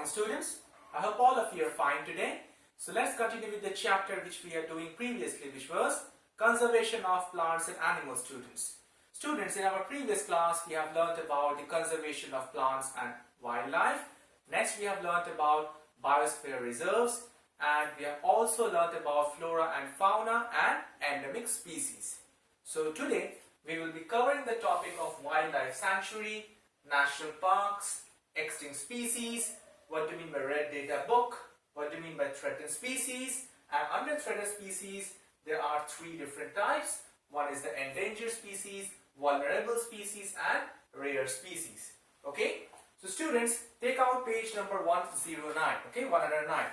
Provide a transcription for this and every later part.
morning, students. I hope all of you are fine today. So let's continue with the chapter which we are doing previously, which was conservation of plants and animals, students. Students, in our previous class, we have learnt about the conservation of plants and wildlife. Next, we have learnt about biosphere reserves, and we have also learnt about flora and fauna and endemic species. So today, we will be covering the topic of wildlife sanctuary, national parks, extinct species, what do you mean by red data book, what do you mean by threatened species, and under threatened species there are three different types. One is the endangered species, vulnerable species and rare species. Okay, so students, take out page number 109, okay, 109.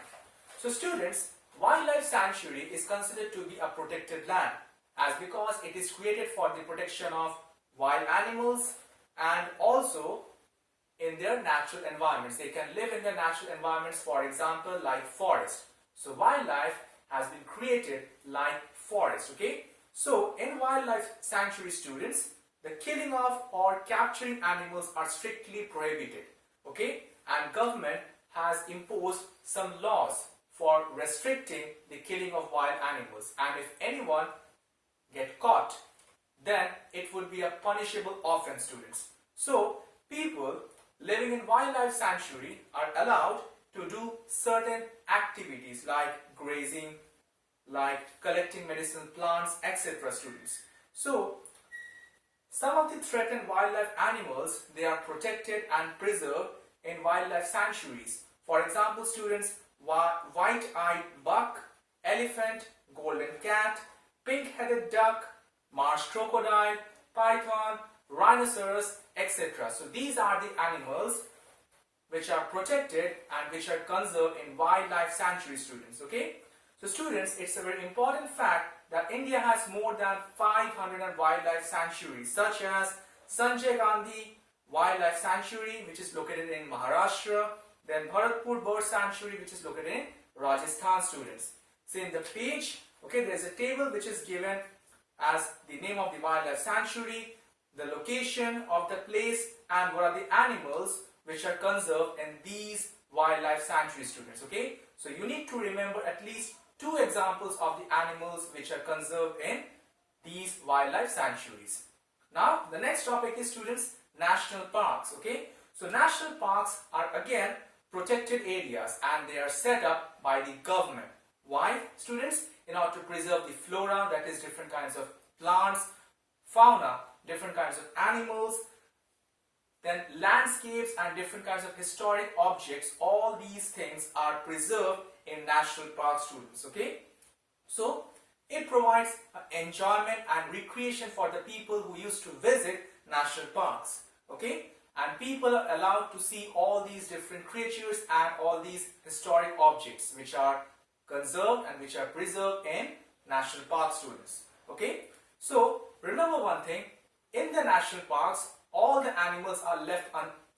So students, wildlife sanctuary is considered to be a protected land as because it is created for the protection of wild animals and also in their natural environments. They can live in their natural environments, for example, like forest. So wildlife has been created like forest, okay? So in wildlife sanctuary, students, the killing of or capturing animals are strictly prohibited, okay? And government has imposed some laws for restricting the killing of wild animals. And if anyone get caught, then it would be a punishable offense, students. So people living in wildlife sanctuary are allowed to do certain activities like grazing, like collecting medicinal plants, etc. students. So some of the threatened wildlife animals, they are protected and preserved in wildlife sanctuaries. For example, students, white-eyed buck, elephant, golden cat, pink-headed duck, marsh crocodile, python, rhinoceros, etc. So these are the animals which are protected and which are conserved in wildlife sanctuary, students. Okay. So students, it's a very important fact that India has more than 500 wildlife sanctuaries, such as Sanjay Gandhi Wildlife Sanctuary, which is located in Maharashtra, then Bharatpur Bird Sanctuary, which is located in Rajasthan, students. So in the page, okay, there's a table which is given as the name of the wildlife sanctuary, the location of the place, and what are the animals which are conserved in these wildlife sanctuary, students. Okay, so you need to remember at least two examples of the animals which are conserved in these wildlife sanctuaries. Now the next topic is, students, national parks. Okay, so national parks are again protected areas and they are set up by the government. Why, students? In order to preserve the flora, that is different kinds of plants, fauna, different kinds of animals, then landscapes and different kinds of historic objects. All these things are preserved in national park, students. Okay, so it provides enjoyment and recreation for the people who used to visit national parks. Okay, and people are allowed to see all these different creatures and all these historic objects which are conserved and which are preserved in national park, students. Okay, so remember one thing, in the national parks all the animals are left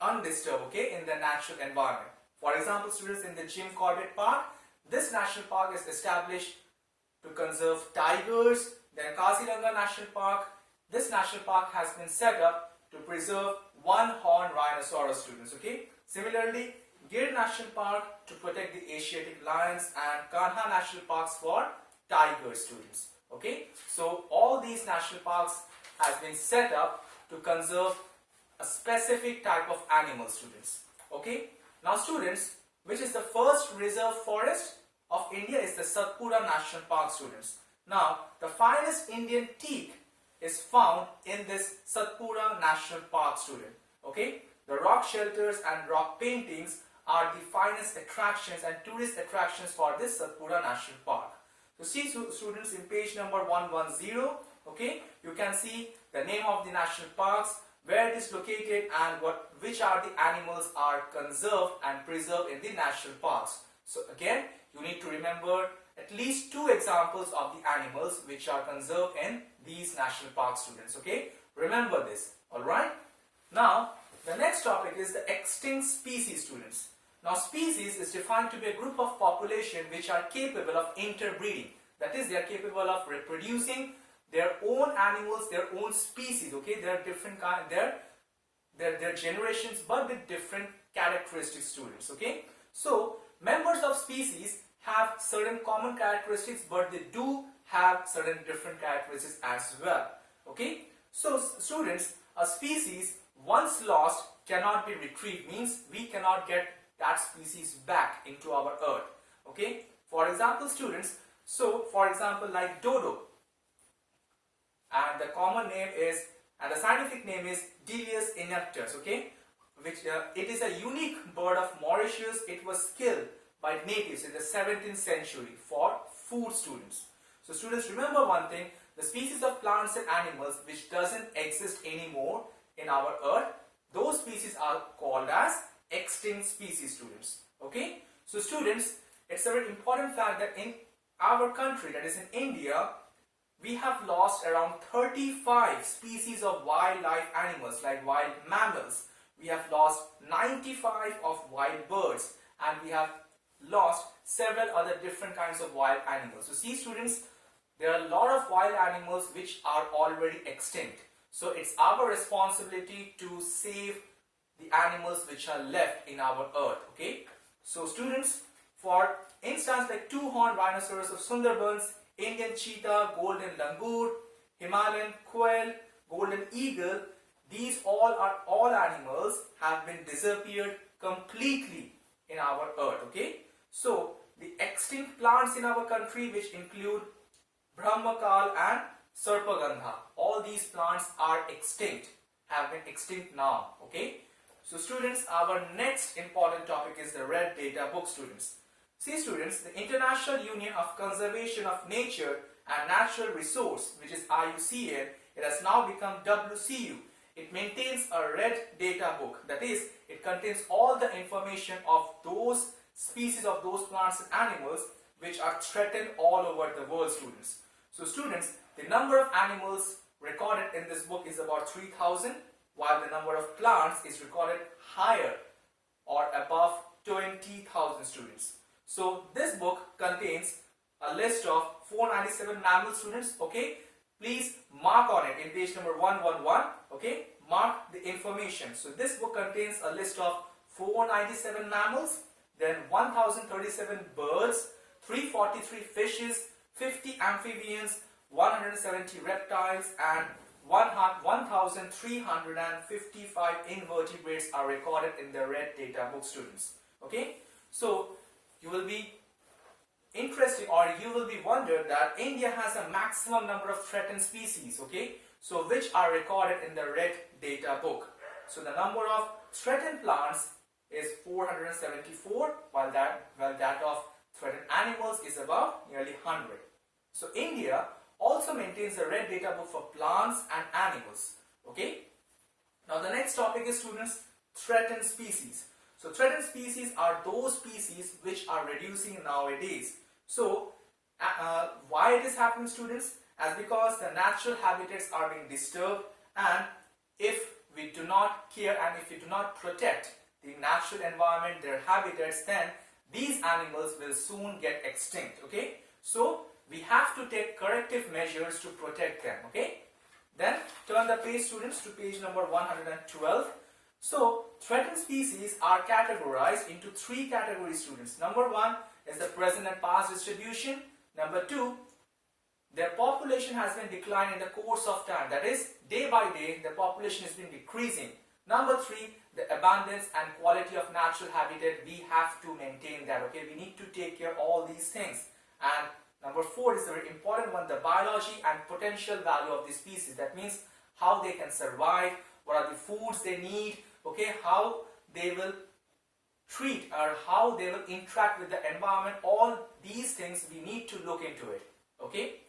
undisturbed, okay, in the natural environment. For example, students, in the Jim Corbett Park, this national park is established to conserve tigers. Then Kaziranga National Park, this national park has been set up to preserve one-horned rhinoceros, students. Okay, similarly, Gir National Park to protect the Asiatic lions, and Kanha National Parks for tiger, students. Okay, so all these national parks has been set up to conserve a specific type of animal, students. Okay, now students, which is the first reserve forest of India is the Satpura National Park, students. Now the finest Indian teak is found in this Satpura National Park, student. Okay, the rock shelters and rock paintings are the finest attractions and tourist attractions for this Satpura National Park. So see, students, in page number 110, okay, you can see the name of the national parks, where it is located, and which are the animals are conserved and preserved in the national parks. So again, you need to remember at least two examples of the animals which are conserved in these national parks, students. Okay, remember this. All right. Now the next topic is the extinct species, students. Now species is defined to be a group of population which are capable of interbreeding. That is, they are capable of reproducing their own animals, their own species. Okay, there are different kind, their generations, but with different characteristics, students. Okay, So members of species have certain common characteristics, but they do have certain different characteristics as well. Okay, so students, a species once lost cannot be retrieved, means we cannot get that species back into our earth. Okay, for example students, so for example like dodo, and the common name is, and the scientific name is Delius ineptus, okay, which it is a unique bird of Mauritius. It was killed by natives in the 17th century for food, students. So students, remember one thing, the species of plants and animals which doesn't exist anymore in our earth, those species are called as extinct species, students. Okay, so students, it's a very important fact that in our country, that is in India, we have lost around 35 species of wildlife animals like wild mammals. We have lost 95 of wild birds, and we have lost several other different kinds of wild animals. So see students, there are a lot of wild animals which are already extinct. So it's our responsibility to save the animals which are left in our earth. Okay, so students, for instance like two-horned rhinoceros of Sundarbans, Indian cheetah, golden langur, Himalayan quail, golden eagle, these all animals have been disappeared completely in our earth. Okay, so the extinct plants in our country, which include Brahmakal and Sarpagandha, all these plants are extinct, have been extinct now. Okay, so students, our next important topic is the Red Data Book, students. See students, the International Union of Conservation of Nature and Natural Resource, which is IUCN, it has now become WCU. It maintains a red data book, that is, it contains all the information of those species of those plants and animals which are threatened all over the world, students. So students, the number of animals recorded in this book is about 3,000, while the number of plants is recorded higher or above 20,000, students. So this book contains a list of 497 mammals, students. Okay, please mark on it in page number 111. Okay, mark the information. So this book contains a list of 497 mammals, then 1037 birds, 343 fishes, 50 amphibians, 170 reptiles, and 1,355 invertebrates are recorded in the Red Data Book, students. Okay, so you will be interested, or you will be wondered that India has a maximum number of threatened species. Okay, so which are recorded in the Red Data Book. So the number of threatened plants is 474, while that of threatened animals is about nearly 100. So India also maintains a Red Data Book for plants and animals. Okay, now the next topic is, students, threatened species. So threatened species are those species which are reducing nowadays. So why it is happening, students? As because the natural habitats are being disturbed, and if we do not care and if we do not protect the natural environment, their habitats, then these animals will soon get extinct. Okay, so we have to take corrective measures to protect them. Okay, then turn the page, students, to page number 112. So threatened species are categorized into three categories, students. Number one is the present and past distribution. Number two, their population has been declining in the course of time, that is, day by day the population has been decreasing. Number three, the abundance and quality of natural habitat, we have to maintain that. Okay, we need to take care of all these things. And number four is the very important one, the biology and potential value of the species. That means how they can survive, what are the foods they need, okay, how they will treat or how they will interact with the environment. All these things we need to look into it. Okay,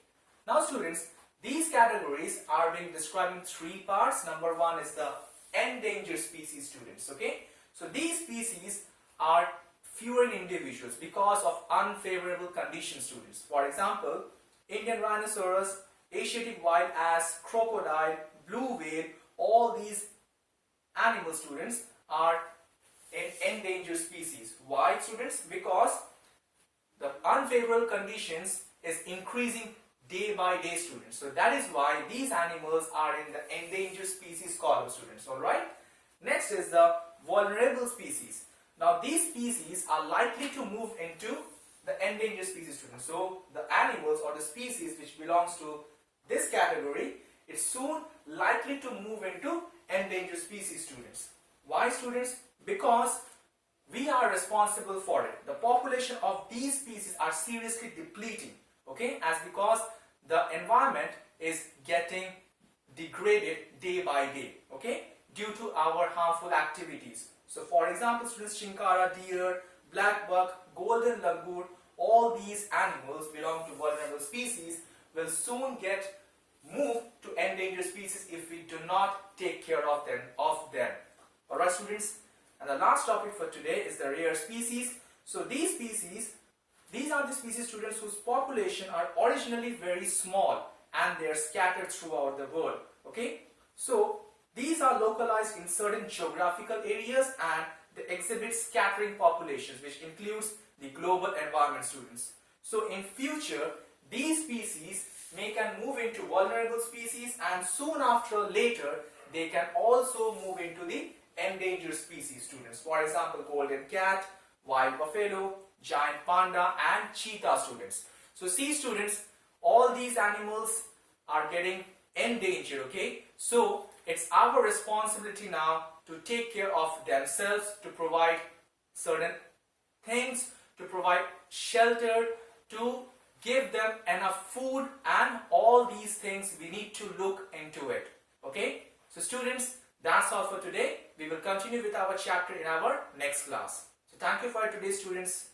now students, these categories are being described in three parts. Number one is the endangered species, students. Okay, so these species are fewer in individuals because of unfavorable conditions, students. For example, Indian rhinoceros, Asiatic wild ass, crocodile, blue whale, all these animal, students, are endangered species. Why, students? Because the unfavorable conditions is increasing day by day, students. So that is why these animals are in the endangered species column, students. Alright. Next is the vulnerable species. Now these species are likely to move into the endangered species, students. So the animals or the species which belongs to this category, it's soon likely to move into endangered species, students. Why, students? Because we are responsible for it. The population of these species are seriously depleting, okay, as because the environment is getting degraded day by day, okay, due to our harmful activities. So for example, students, chinkara, deer, black buck, golden langur, all these animals belong to vulnerable species will soon get moved to endangered species if we do not take care of them. Alright, students, and the last topic for today is the rare species. So these are the species, students, whose population are originally very small and they are scattered throughout the world. Okay, so these are localized in certain geographical areas and they exhibit scattering populations, which includes the global environment, students. So in future, these species can move into vulnerable species, and soon after, later, they can also move into the endangered species, students. For example, golden cat, wild buffalo, giant panda and cheetah, students. So see, students, all these animals are getting endangered, okay? So it's our responsibility now to take care of themselves, to provide certain things, to provide shelter, to give them enough food, and all these things we need to look into it. Okay? So students, that's all for today. We will continue with our chapter in our next class. So thank you for today, students.